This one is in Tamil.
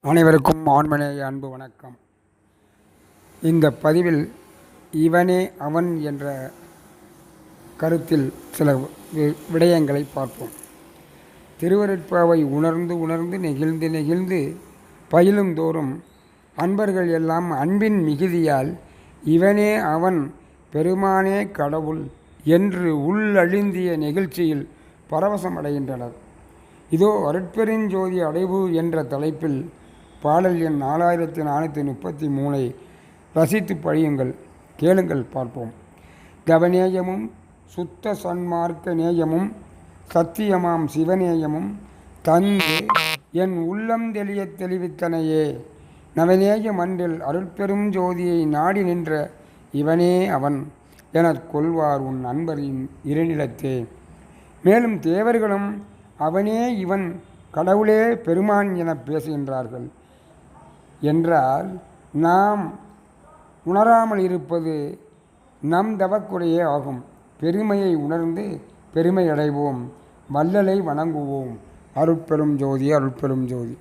அனைவருக்கும் ஆண்மனேய அன்பு வணக்கம். இந்த பதிவில் இவனே அவன் என்ற கருத்தில் சில விடயங்களை பார்ப்போம். திருவருட்பாவை உணர்ந்து உணர்ந்து நெகிழ்ந்து நெகிழ்ந்து பயிலும் தோறும் அன்பர்கள் எல்லாம் அன்பின் மிகுதியால் இவனே அவன் பெருமானே கடவுள் என்று உள்ளழிந்திய நெகிழ்ச்சியில் பரவசமடைகின்றனர். இதோ அருட்பெருஞ்சோதி அடைவு என்ற தலைப்பில் பாடல் எண் 4433 ரசித்து படியுங்கள், கேளுங்கள், பார்ப்போம். தவநேயமும் சுத்த சன்மார்க்க நேயமும் சத்தியமாம் சிவநேயமும் தந்து என் உள்ளம் தெளிய தெளிவித்தனையே நவநேய மன்றில் அருட்பெரும் ஜோதியை நாடி நின்ற இவனே அவன் எனக் கொள்வார் உன் அன்பரின் இருநிலத்தே. மேலும் தேவர்களும் அவனே இவன் கடவுளே பெருமான் என பேசுகின்றார்கள் என்றால் நாம் உணராமல் இருப்பது நம் தவக்குறையே ஆகும். பெருமையை உணர்ந்து பெருமை அடைவோம், வள்ளலை வணங்குவோம். அருட்பெரும் ஜோதி, அருட்பெரும் ஜோதி.